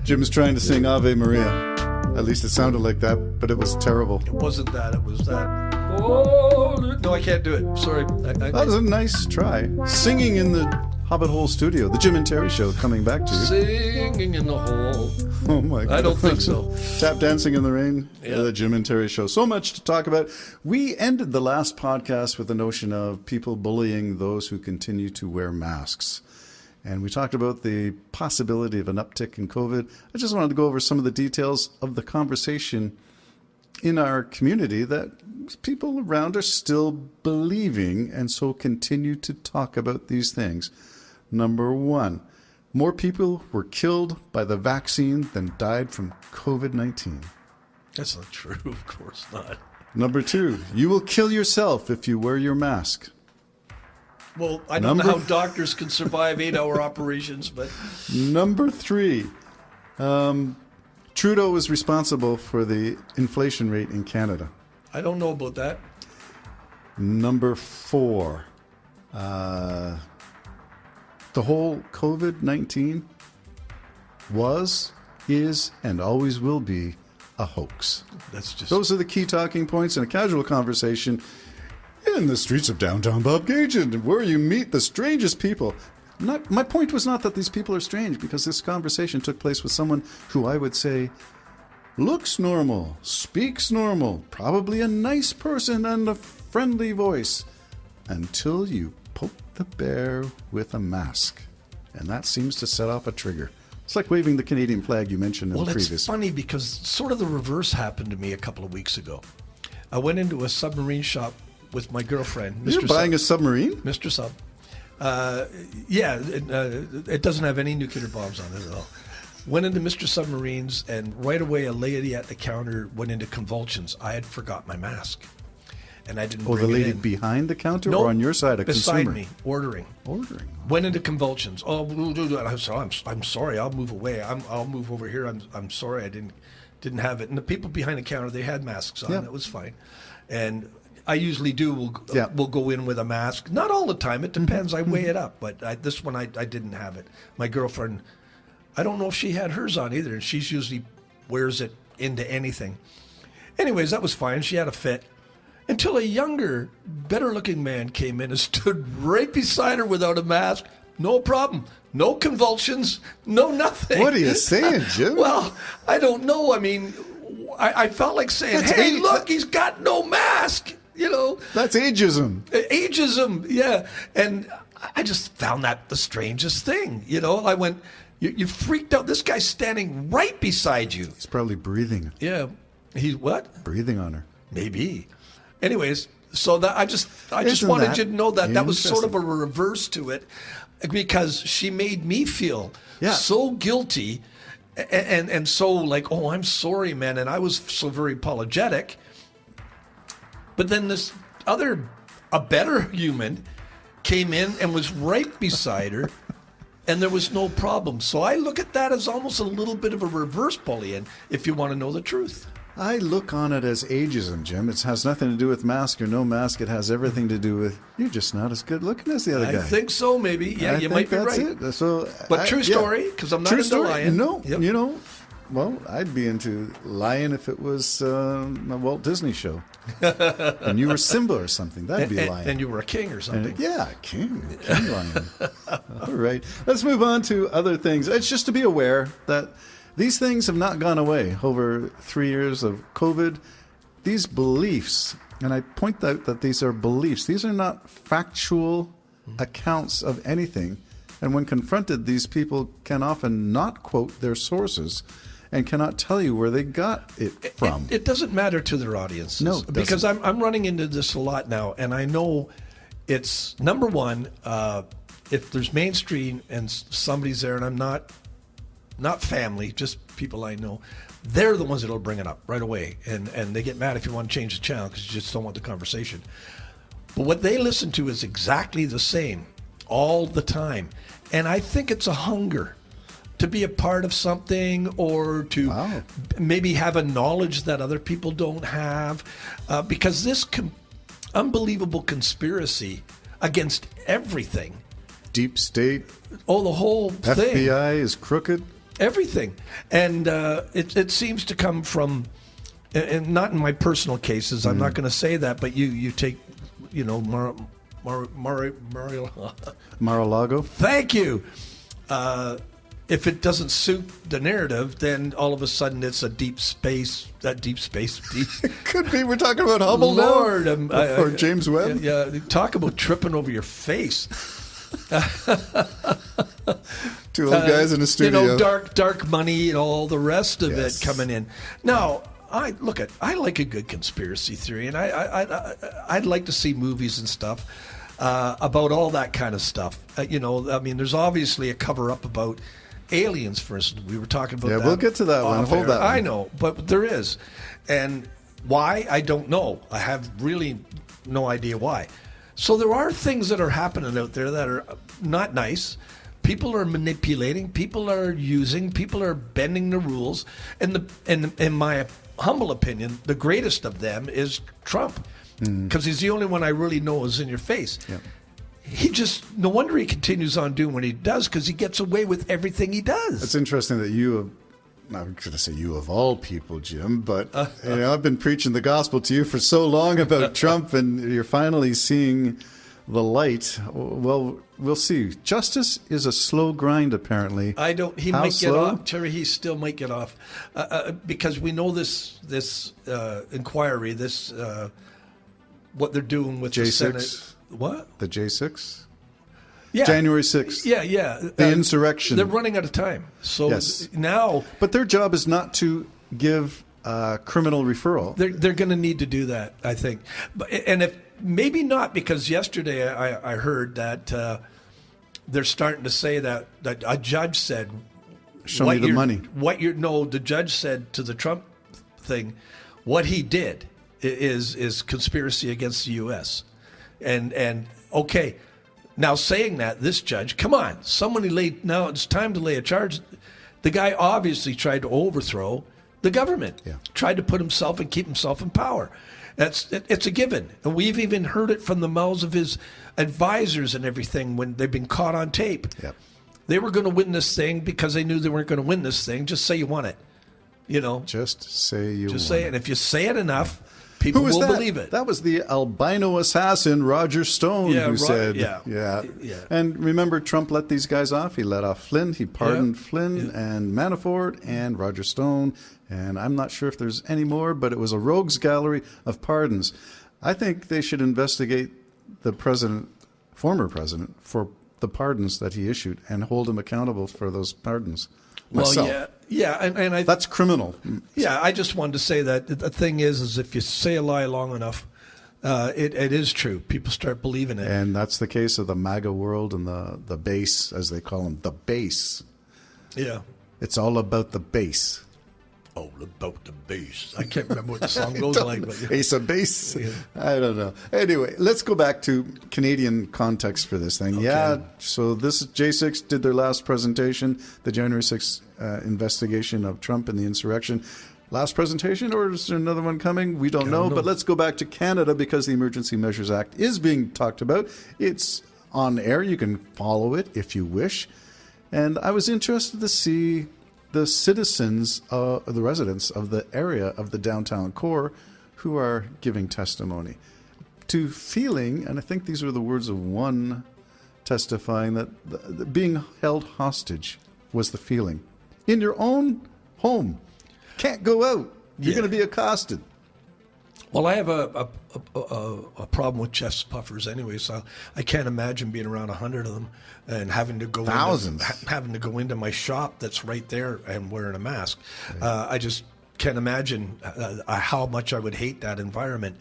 Jim's trying to sing Ave Maria. At least it sounded like that, but it was terrible. It wasn't that. It was that. Oh, no, I can't do it. Sorry. That was a nice try. Singing in the Hobbit Hole Studio, the Jim and Terry Show, coming back to you. Singing in the hole. Oh my God. I don't think so. Tap dancing in the rain, Yeah. the Jim and Terry Show. So much to talk about. We ended the last podcast with the notion of people bullying those who continue to wear masks. And we talked about the possibility of an uptick in COVID. I just wanted to go over some of the details of the conversation in our community that people around are still believing and so continue to talk about these things. Number one, more people were killed by the vaccine than died from COVID-19. That's not true. Of course not. Number two, you will kill yourself if you wear your mask. Well, I don't know how doctors can survive 8-hour operations, but... Number three, Trudeau is responsible for the inflation rate in Canada. I don't know about that. Number four, the whole COVID-19 was, is, and always will be a hoax. Those are the key talking points in a casual conversation in the streets of downtown Bobgation, where you meet the strangest people. My point was not that these people are strange, because this conversation took place with someone who I would say looks normal, speaks normal, probably a nice person and a friendly voice, until you poke the bear with a mask. And that seems to set off a trigger. It's like waving the Canadian flag you mentioned in the previous. Well, it's funny because sort of the reverse happened to me a couple of weeks ago. I went into a submarine shop with my girlfriend, Mr. You're buying a submarine? Mr. Sub. Yeah, it doesn't have any nuclear bombs on it at all. Went into Mr. Submarines, and right away a lady at the counter went into convulsions. I had forgot my mask, and I didn't bring it in. The lady behind the counter No, or on your side, a beside consumer? me, ordering. Ordering. Went into convulsions. Oh, I'm sorry. I'll move away. I'll move over here. I'm sorry. I didn't have it. And the people behind the counter, they had masks on. Yeah. It was fine. And I usually will go in with a mask. Not all the time. It depends. I weigh it up. But this one, I didn't have it. My girlfriend, I don't know if she had hers on either. And she usually wears it into anything. Anyways, that was fine. She had a fit. Until a younger, better-looking man came in and stood right beside her without a mask. No problem. No convulsions. No nothing. What are you saying, Jim? Well, I don't know. I mean, I felt like saying, hey, look, he's got no mask. You know. That's ageism. Ageism, yeah. And I just found that the strangest thing. You know, I went, you freaked out. This guy's standing right beside you. He's probably breathing. Yeah. He's what? Breathing on her. Maybe. Anyways, so that I just wanted you to know that was sort of a reverse to it, because she made me feel so guilty and so like, oh, I'm sorry, man. And I was so very apologetic. But then this a better human came in and was right beside her, and there was no problem. So I look at that as almost a little bit of a reverse bullying, if you want to know the truth. I look on it as ageism, Jim. It has nothing to do with mask or no mask. It has everything to do with you're just not as good looking as the other guy. I think so, maybe. Yeah, you might be right. It. So, but true story, because I'm not into lying. No, you know, well, I'd be into lying if it was a Walt Disney show. And you were Simba or something. That'd be lying. And you were a king or something. King lion. All right. Let's move on to other things. It's just to be aware that these things have not gone away over 3 years of COVID. These beliefs, and I point out that these are beliefs. These are not factual accounts of anything. And when confronted, these people can often not quote their sources and cannot tell you where they got it from. It doesn't matter to their audiences. No, because I'm running into this a lot now, and I know it's, number one, if there's mainstream and somebody's there, and I'm not family, just people I know, they're the ones that'll bring it up right away. And they get mad if you want to change the channel because you just don't want the conversation. But what they listen to is exactly the same all the time. And I think it's a hunger to be a part of something, or to maybe have a knowledge that other people don't have. Because this unbelievable conspiracy against everything. Deep state. Oh, the whole thing. FBI is crooked. Everything. And it seems to come from, and not in my personal cases, I'm not going to say that, but you take, Mar-a-Lago? Thank you. If it doesn't suit the narrative, then all of a sudden it's a deep space. Could be. We're talking about Hubble Lord, now. Or James Webb. Yeah, talk about tripping over your face. Two old guys in a studio. Dark money and all the rest of Yes. it coming in. Now, I like a good conspiracy theory, and I'd like to see movies and stuff about all that kind of stuff. There's obviously a cover up about aliens, for instance. We were talking about that. Yeah, we'll get to that one. off Hold air. that one. I know, but there is. And why? I don't know. I have really no idea why. So there are things that are happening out there that are not nice. People are manipulating. People are using. People are bending the rules. And in my humble opinion, the greatest of them is Trump, because he's the only one I really know is in your face. Yeah. He just, no wonder he continues on doing what he does, because he gets away with everything he does. It's interesting that I'm going to say you of all people, Jim, but I've been preaching the gospel to you for so long about Trump, and you're finally seeing the light. Well, we'll see. Justice is a slow grind, apparently. He How might slow? get off, Terry. He still might get off, because we know this inquiry, what they're doing with the J6? Senate. What? The J6? Yeah. January 6th. Yeah. The insurrection. They're running out of time. So Yes. now But their job is not to give criminal referral. they're going to need to do that, I think. And if maybe not, because yesterday I heard that they're starting to say that a judge said, Show me the money. The judge said to the Trump thing, what he did is conspiracy against the U.S. And okay. Now, saying that, this judge, come on, now it's time to lay a charge. The guy obviously tried to overthrow the government, tried to put himself and keep himself in power. It's a given. And we've even heard it from the mouths of his advisors and everything when they've been caught on tape. Yep. They were going to win this thing because they knew they weren't going to win this thing. Just say you won it. Just say you Just won say it. it. And if you say it enough, people Who was will that? believe it. That was the albino assassin, Roger Stone, who said, yeah. And remember, Trump let these guys off. He let off Flynn. He pardoned Flynn Yeah. and Manafort and Roger Stone. And I'm not sure if there's any more, but it was a rogues gallery of pardons. I think they should investigate the former president, for the pardons that he issued and hold him accountable for those pardons. Myself. Well, yeah, and That's criminal. Yeah, I just wanted to say that the thing is if you say a lie long enough, it is true. People start believing it. And that's the case of the MAGA world and the base, as they call them, the base. Yeah. It's all about the base. All about the bass. I can't remember what the song goes like. But yeah. Ace of base? I don't know. Anyway, let's go back to Canadian context for this thing. Okay. Yeah, so this J6 did their last presentation, the January 6th investigation of Trump and the insurrection. Last presentation, or is there another one coming? We don't know. But let's go back to Canada, because the Emergency Measures Act is being talked about. It's on air. You can follow it if you wish. And I was interested to see the citizens, the residents of the area of the downtown core, who are giving testimony to feeling, and I think these were the words of one testifying, that the being held hostage was the feeling. In your own home. Can't go out. You're going to be accosted. Well, I have a problem with chest puffers anyway, so I can't imagine being around 100 of them and having to go Thousands. having to go into my shop that's right there and wearing a mask. I just can't imagine how much I would hate that environment.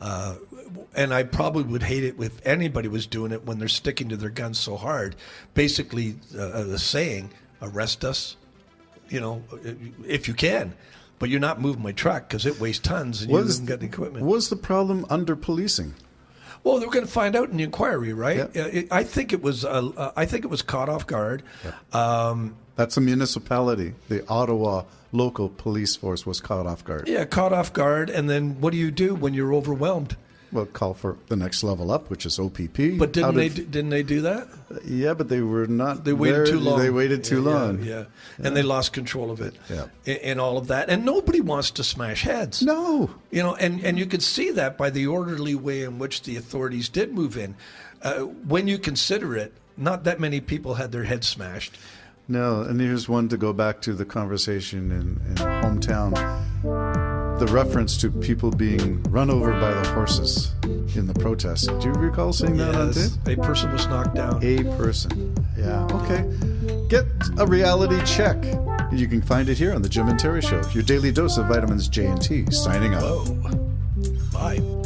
And I probably would hate it if anybody was doing it when they're sticking to their guns so hard. Basically, the saying, arrest us, if you can. But you're not moving my truck because it weighs tons and you haven't got the equipment. Was the problem under policing? Well, they're going to find out in the inquiry, right? Yep. I think it was. I think it was caught off guard. Yep. That's a municipality. The Ottawa local police force was caught off guard. Yeah, caught off guard. And then what do you do when you're overwhelmed? Well, call for the next level up, which is OPP. But didn't they do that? Yeah, but they were not. They waited too long. They waited too long. Yeah. And they lost control of it. Yeah. And all of that. And nobody wants to smash heads. No. You know, and you could see that by the orderly way in which the authorities did move in. When you consider it, not that many people had their heads smashed. No, and here's one to go back to the conversation in hometown. The reference to people being run over by the horses in the protest. Do you recall seeing that on tape? A person was knocked down. A person. Yeah, okay. Get a reality check. You can find it here on The Jim and Terry Show. Your daily dose of vitamins J and T. Signing out. Whoa. Bye.